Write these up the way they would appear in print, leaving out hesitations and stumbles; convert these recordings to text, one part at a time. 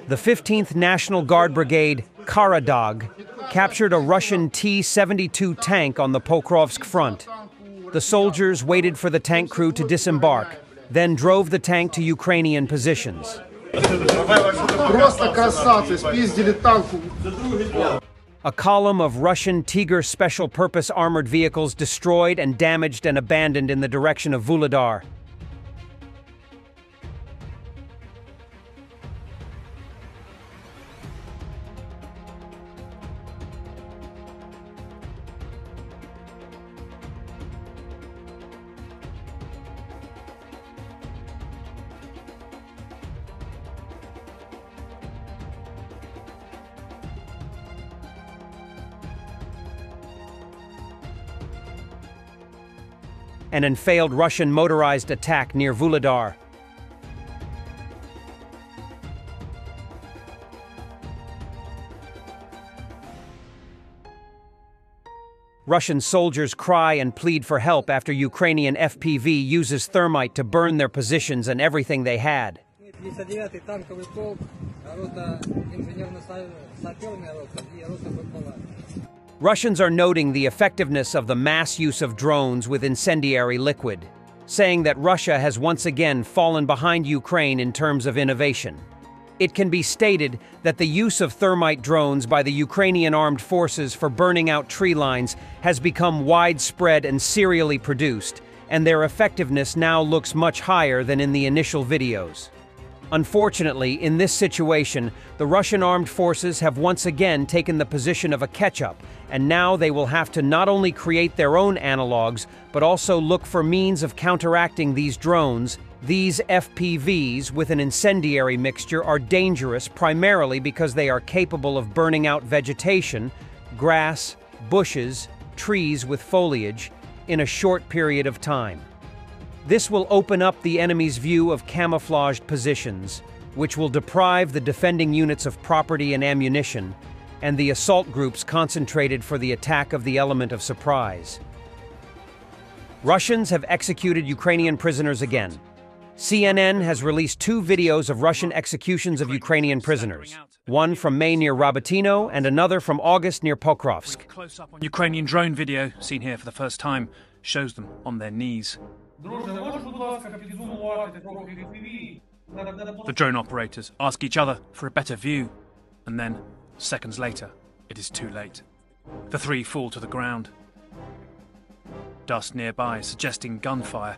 The 15th National Guard Brigade, Karadog, captured a Russian T-72 tank on the Pokrovsk front. The soldiers waited for the tank crew to disembark, then drove the tank to Ukrainian positions. A column of Russian Tigr special-purpose armored vehicles destroyed and damaged and abandoned in the direction of Vuhledar. And failed Russian motorized attack near Vuhledar. Russian soldiers cry and plead for help after Ukrainian FPV uses thermite to burn their positions and everything they had. Russians are noting the effectiveness of the mass use of drones with incendiary liquid, saying that Russia has once again fallen behind Ukraine in terms of innovation. It can be stated that the use of thermite drones by the Ukrainian armed forces for burning out tree lines has become widespread and serially produced, and their effectiveness now looks much higher than in the initial videos. Unfortunately, in this situation, the Russian armed forces have once again taken the position of a catch-up, and now they will have to not only create their own analogs, but also look for means of counteracting these drones. These FPVs with an incendiary mixture are dangerous primarily because they are capable of burning out vegetation, grass, bushes, trees with foliage, in a short period of time. This will open up the enemy's view of camouflaged positions, which will deprive the defending units of property and ammunition, and the assault groups concentrated for the attack of the element of surprise. Russians have executed Ukrainian prisoners again. CNN has released 2 videos of Russian executions of Ukrainian prisoners, one from May near Robotyno and another from August near Pokrovsk. Close-up on Ukrainian drone video, seen here for the first time, shows them on their knees. The drone operators ask each other for a better view, and then, seconds later, it is too late. The 3 fall to the ground. Dust nearby suggesting gunfire.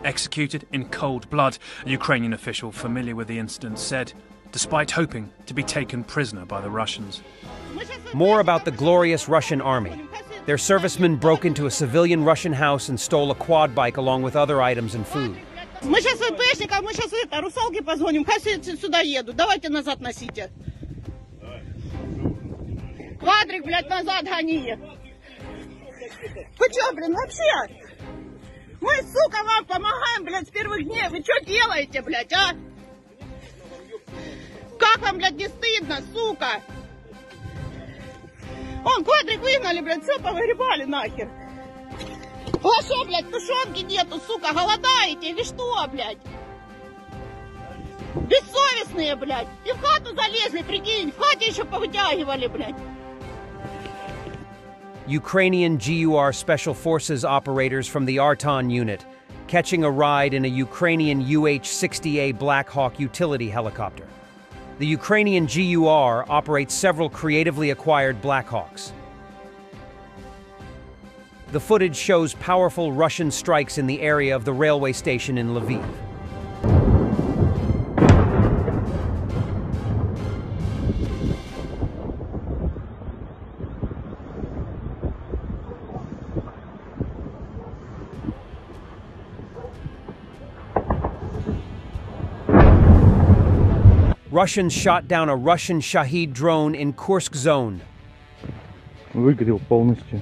Executed in cold blood, a Ukrainian official familiar with the incident said, despite hoping to be taken prisoner by the Russians. More about the glorious Russian army. Their servicemen broke into a civilian Russian house and stole a quad bike along with other items and food. Мы сейчас ВПшникам, мы сейчас русалке позвоним, пусть сюда едут, давайте назад носите. Квадрик, блядь, назад гони. Вы чё, блин, вообще? Мы, сука, вам помогаем, блядь, с первых дней. Вы чё делаете, блядь, а? Как вам, блядь, не стыдно, сука? Он, квадрик выгнали, блядь, все повыгребали нахер. У вас что, блядь, тушенки нету, сука, голодаете или что, блядь? Бессовестные, блядь. И в хату залезли, прикинь, в хате еще повытягивали, блядь. Ukrainian GUR Special Forces operators from the Arton unit, catching a ride in a Ukrainian UH-60A Black Hawk utility helicopter. The Ukrainian GUR operates several creatively acquired Black Hawks. The footage shows powerful Russian strikes in the area of the railway station in Lviv. Russians shot down a Russian Shahid drone in Kursk zone. Выгорел полностью.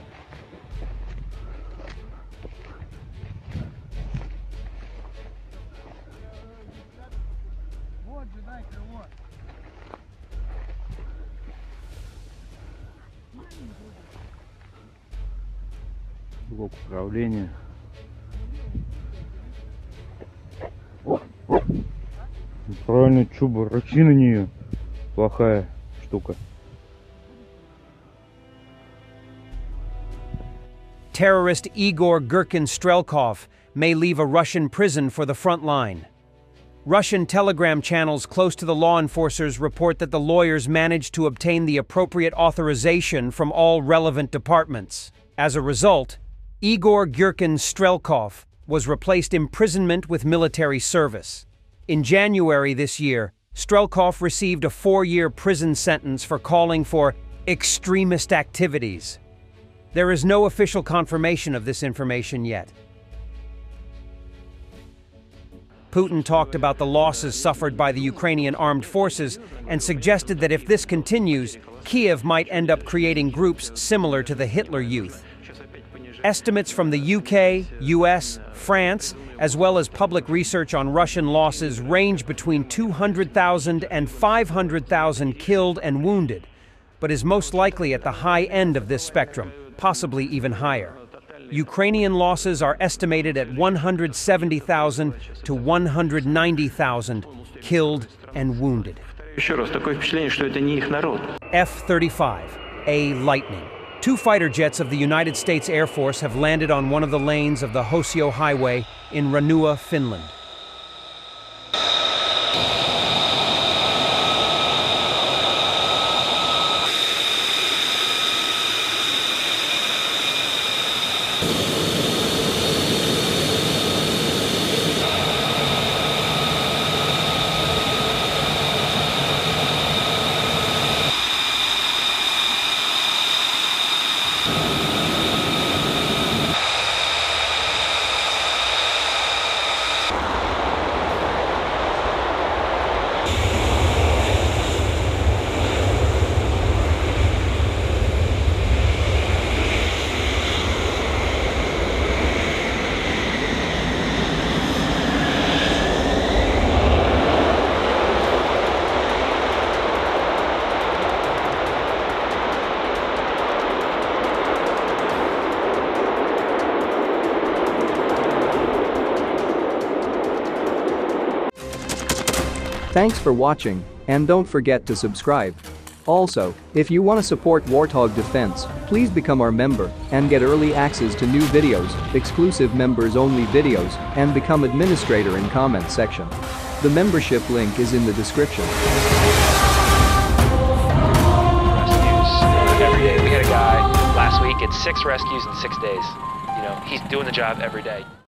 Блок управления. Правильно, чуба, рычи на нее. Плохая штука. Terrorist Igor Girkin Strelkov may leave a Russian prison for the front line. Russian telegram channels close to the law enforcers report that the lawyers managed to obtain the appropriate authorization from all relevant departments. As a result, Igor Girkin Strelkov was replaced imprisonment with military service. In January this year, Strelkov received a 4-year prison sentence for calling for extremist activities. There is no official confirmation of this information yet. Putin talked about the losses suffered by the Ukrainian armed forces and suggested that if this continues, Kiev might end up creating groups similar to the Hitler Youth. Estimates from the UK, US, France, as well as public research on Russian losses range between 200,000 and 500,000 killed and wounded, but is most likely at the high end of this spectrum, possibly even higher. Ukrainian losses are estimated at 170,000 to 190,000 killed and wounded. F-35A Lightning. 2 fighter jets of the United States Air Force have landed on one of the lanes of the Hosio Highway in Ranua, Finland. Thanks for watching, and don't forget to subscribe. Also, if you want to support Warthog Defense, please become our member and get early access to new videos, exclusive members-only videos, and become administrator in comment section. The membership link is in the description. Rescues every day. We had a guy last week at 6 rescues in 6 days. You know, he's doing the job every day.